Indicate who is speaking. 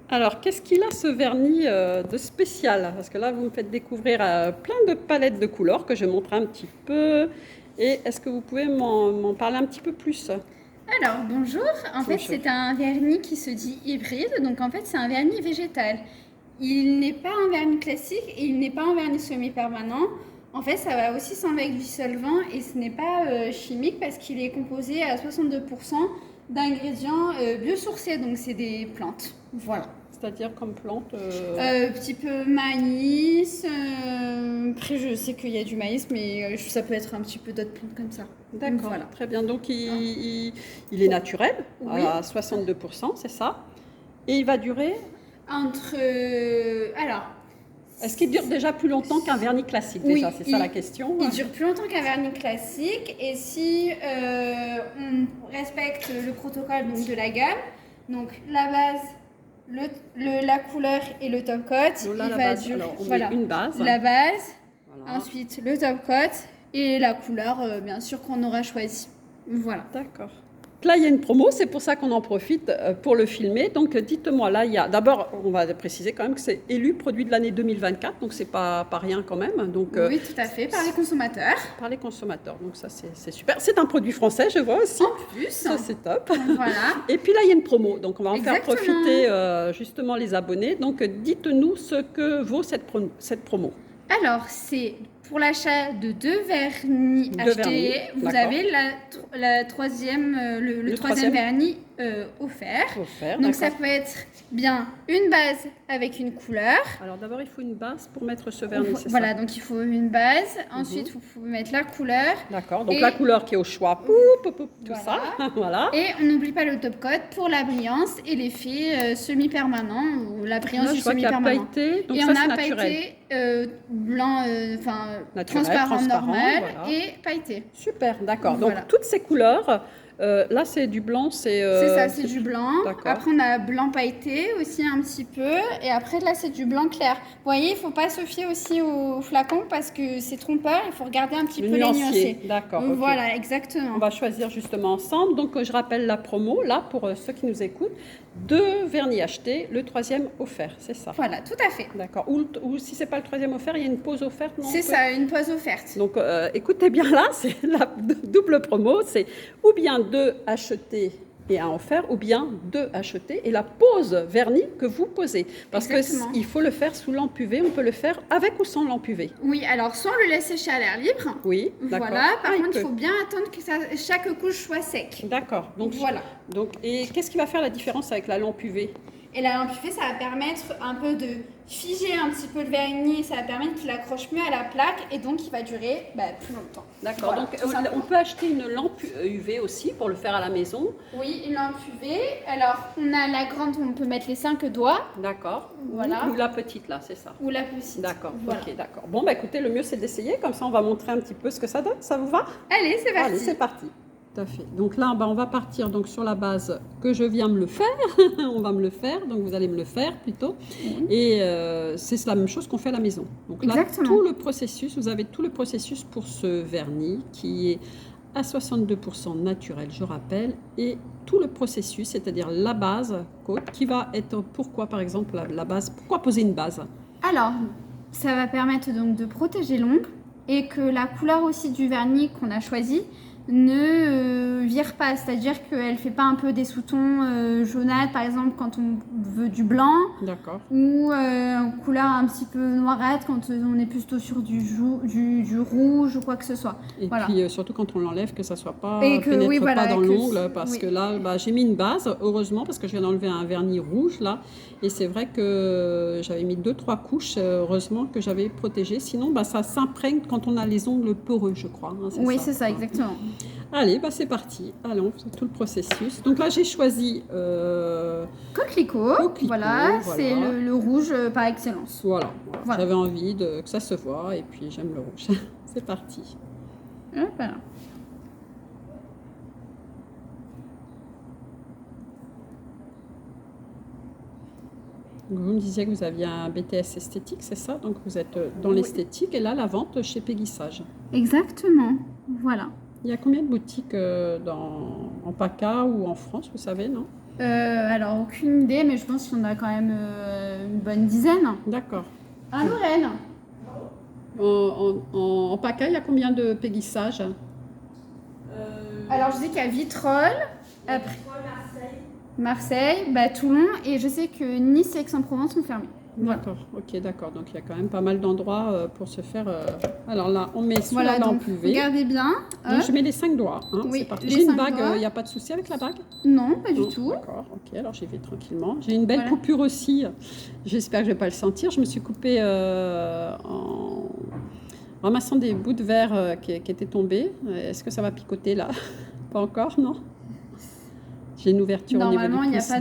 Speaker 1: Alors, qu'est-ce qu'il a ce vernis de spécial? Parce que là, vous me faites découvrir plein de palettes de couleurs que je vais montrer un petit peu. Et est-ce que vous pouvez m'en parler un petit peu plus?
Speaker 2: Alors, bonjour. En fait,
Speaker 1: Bonjour.
Speaker 2: c'est un vernis qui se dit hybride. Donc, en fait, c'est un vernis végétal. Il n'est pas un vernis classique et il n'est pas un vernis semi-permanent. En fait, ça va aussi sans avec du solvant et ce n'est pas chimique parce qu'il est composé à 62% d'ingrédients biosourcés. Donc, c'est des plantes. Voilà.
Speaker 1: C'est-à-dire comme plante
Speaker 2: Petit peu maïs. Après, je sais qu'il y a du maïs, mais ça peut être un petit peu d'autres plantes comme ça.
Speaker 1: D'accord,
Speaker 2: Voilà.
Speaker 1: très bien. Donc, il est naturel
Speaker 2: Oui.
Speaker 1: à 62%, c'est ça. Et il va durer.
Speaker 2: Alors,
Speaker 1: Est-ce qu'il dure déjà plus longtemps qu'un vernis classique déjà?
Speaker 2: oui,
Speaker 1: C'est ça la question.
Speaker 2: il dure plus longtemps qu'un vernis classique. Et si on respecte le protocole donc, de la gamme, donc la base, la couleur et le top coat,
Speaker 1: Donc là,
Speaker 2: il
Speaker 1: la
Speaker 2: va
Speaker 1: base,
Speaker 2: durer.
Speaker 1: alors, on
Speaker 2: Voilà,
Speaker 1: met une base.
Speaker 2: la base,
Speaker 1: Voilà.
Speaker 2: ensuite le top coat et la couleur, bien sûr, qu'on aura choisi. Voilà.
Speaker 1: D'accord. Là, il y a une promo, c'est pour ça qu'on en profite pour le filmer. Donc, dites-moi, là, il y a. D'abord, on va préciser quand même que c'est élu produit de l'année 2024, donc c'est pas rien quand même. Donc,
Speaker 2: Oui, tout à fait, par les consommateurs.
Speaker 1: par les consommateurs. Donc, ça, c'est super. C'est un produit français, je vois aussi.
Speaker 2: En plus,
Speaker 1: Ça, c'est top.
Speaker 2: voilà.
Speaker 1: Et puis là, il y a une promo. Donc, on va en faire
Speaker 2: Exactement.
Speaker 1: profiter justement les abonnés. Donc, dites-nous ce que vaut cette promo.
Speaker 2: Alors, c'est pour l'achat de 2 vernis
Speaker 1: Deux
Speaker 2: achetés,
Speaker 1: vernis,
Speaker 2: vous
Speaker 1: d'accord.
Speaker 2: avez la troisième, le
Speaker 1: troisième
Speaker 2: troisième vernis offert.
Speaker 1: Offert,
Speaker 2: Donc, ça
Speaker 1: d'accord.
Speaker 2: peut être bien une base avec une couleur.
Speaker 1: Alors, d'abord, il faut une base pour mettre ce vernis, c'est
Speaker 2: Voilà,
Speaker 1: ça?
Speaker 2: donc il faut une base. Ensuite, vous pouvez mettre la couleur.
Speaker 1: D'accord. Donc,
Speaker 2: Et-
Speaker 1: la couleur qui est au choix, tout
Speaker 2: Voilà.
Speaker 1: ça. Voilà.
Speaker 2: Et on n'oublie pas le top coat pour la brillance et l'effet semi-permanent ou la brillance
Speaker 1: Là,
Speaker 2: du
Speaker 1: je vois qu'il y a
Speaker 2: semi-permanent.
Speaker 1: pailleté, donc
Speaker 2: Et
Speaker 1: ça,
Speaker 2: on
Speaker 1: c'est
Speaker 2: a
Speaker 1: naturel.
Speaker 2: pailleté blanc,
Speaker 1: Naturel,
Speaker 2: transparent normal
Speaker 1: voilà.
Speaker 2: et pailleté.
Speaker 1: Super, d'accord.
Speaker 2: Voilà.
Speaker 1: Donc, toutes ces couleurs, là, c'est du blanc,
Speaker 2: C'est ça, c'est du blanc.
Speaker 1: D'accord.
Speaker 2: Après, on a blanc pailleté aussi un petit peu. Et après, là, c'est du blanc clair. Vous voyez, il ne faut pas se fier aussi au flacon parce que c'est trompeur. Il faut regarder un petit
Speaker 1: Le
Speaker 2: peu les
Speaker 1: nuancier,
Speaker 2: nuancés.
Speaker 1: d'accord, ok.
Speaker 2: Voilà, exactement.
Speaker 1: On va choisir justement ensemble. Donc, je rappelle la promo, là, pour ceux qui nous écoutent. 2 vernis achetés, le 3e offert, c'est ça?
Speaker 2: Voilà, tout à fait.
Speaker 1: D'accord. Ou si ce n'est pas le 3e offert, il y a une pause offerte, non?
Speaker 2: C'est ça, une pause offerte.
Speaker 1: Donc, écoutez bien là, c'est la double promo, c'est ou bien 2 achetés et un offert, ou bien 2 achetés et la pose vernis que vous posez. Parce
Speaker 2: Exactement.
Speaker 1: qu'il faut le faire sous lampe UV, on peut le faire avec ou sans lampe UV.
Speaker 2: Oui, alors soit on le laisse sécher à l'air libre.
Speaker 1: Oui, d'accord.
Speaker 2: Voilà, par
Speaker 1: Ah,
Speaker 2: contre, il
Speaker 1: peut.
Speaker 2: faut bien attendre que chaque couche soit sec.
Speaker 1: D'accord. Donc,
Speaker 2: Voilà.
Speaker 1: Et qu'est-ce qui va faire la différence avec la lampe UV?
Speaker 2: Et la lampe UV, ça va permettre un peu de figer un petit peu le vernis, ça va permettre qu'il accroche mieux à la plaque et donc il va durer plus longtemps.
Speaker 1: D'accord.
Speaker 2: Voilà,
Speaker 1: Donc,
Speaker 2: tout simplement.
Speaker 1: on peut acheter une lampe UV aussi pour le faire à la maison.
Speaker 2: Oui, une lampe UV. Alors, on a la grande où on peut mettre les 5 doigts
Speaker 1: D'accord.
Speaker 2: Voilà.
Speaker 1: Ou la petite là, c'est ça.
Speaker 2: ou la petite.
Speaker 1: D'accord,
Speaker 2: Voilà.
Speaker 1: ok, d'accord. Bon, bah écoutez, le mieux c'est d'essayer, comme ça on va montrer un petit peu ce que ça donne. Ça vous va?
Speaker 2: Allez, c'est parti.
Speaker 1: Allez, c'est parti. Tout à fait. Donc là, on va partir donc sur la base que je viens me le faire. On va me le faire, donc vous allez me le faire plutôt. Et c'est la même chose qu'on fait à la maison. Donc là,
Speaker 2: Exactement.
Speaker 1: tout le processus, vous avez tout le processus pour ce vernis qui est à 62% naturel, je rappelle, et tout le processus, c'est-à-dire la base côte, qui va être, pourquoi par exemple la base, pourquoi poser une base?
Speaker 2: Alors, ça va permettre donc de protéger l'ongle et que la couleur aussi du vernis qu'on a choisi ne vire pas, c'est-à-dire qu'elle ne fait pas un peu des sous-tons jaunâtres, par exemple quand on veut du blanc,
Speaker 1: D'accord.
Speaker 2: ou couleur un petit peu noirâtre quand on est plutôt sur du rouge ou quoi que ce soit.
Speaker 1: Et
Speaker 2: Voilà.
Speaker 1: puis surtout quand on l'enlève, que ça ne soit pas
Speaker 2: Et que,
Speaker 1: pénètre
Speaker 2: oui, voilà,
Speaker 1: pas dans
Speaker 2: que
Speaker 1: l'ongle, parce
Speaker 2: oui.
Speaker 1: que là, j'ai mis une base, heureusement, parce que je viens d'enlever un vernis rouge là, et c'est vrai que j'avais mis 2-3 couches, heureusement que j'avais protégé, sinon ça s'imprègne quand on a les ongles poreux, je crois. Hein,
Speaker 2: Oui, c'est ça, exactement.
Speaker 1: Allez, c'est parti. Allons, c'est tout le processus. Donc là, j'ai choisi
Speaker 2: Coquelicot, voilà, c'est le rouge par excellence.
Speaker 1: Voilà.
Speaker 2: Voilà.
Speaker 1: J'avais envie que ça se voit, et puis j'aime le rouge. C'est parti.
Speaker 2: Voilà.
Speaker 1: Vous me disiez que vous aviez un BTS esthétique, c'est ça? Donc vous êtes dans l'esthétique et là, la vente chez Peggy-Sage.
Speaker 2: Exactement, voilà.
Speaker 1: Il y a combien de boutiques en PACA ou en France, vous savez, non?
Speaker 2: Alors, aucune idée, mais je pense qu'il y en a quand même une bonne dizaine.
Speaker 1: D'accord.
Speaker 2: Ah, Lorraine.
Speaker 1: En PACA, il y a combien de péguissages?
Speaker 2: Alors, je sais qu'il y a Vitrolles, après Marseille, Toulon, et je sais que Nice et Aix-en-Provence sont fermés. Voilà.
Speaker 1: D'accord, ok, d'accord. Donc il y a quand même pas mal d'endroits pour se faire. Alors là, on met soit
Speaker 2: Voilà,
Speaker 1: la lampe
Speaker 2: donc
Speaker 1: UV.
Speaker 2: regardez bien.
Speaker 1: Donc je mets les 5 doigts. Hein,
Speaker 2: Oui,
Speaker 1: c'est parti.
Speaker 2: les
Speaker 1: J'ai une
Speaker 2: 5
Speaker 1: bague,
Speaker 2: doigts.
Speaker 1: il n'y a pas de souci avec la bague?
Speaker 2: Non, pas du
Speaker 1: Non,
Speaker 2: tout.
Speaker 1: d'accord, ok, alors j'y vais tranquillement. J'ai une belle
Speaker 2: Voilà.
Speaker 1: coupure aussi. J'espère que je ne vais pas le sentir. Je me suis coupée en ramassant des bouts de verre qui étaient tombés. Est-ce que ça va picoter là? Pas encore, non? J'ai une ouverture au niveau
Speaker 2: Normalement,
Speaker 1: du
Speaker 2: il n'y a
Speaker 1: pouce.
Speaker 2: pas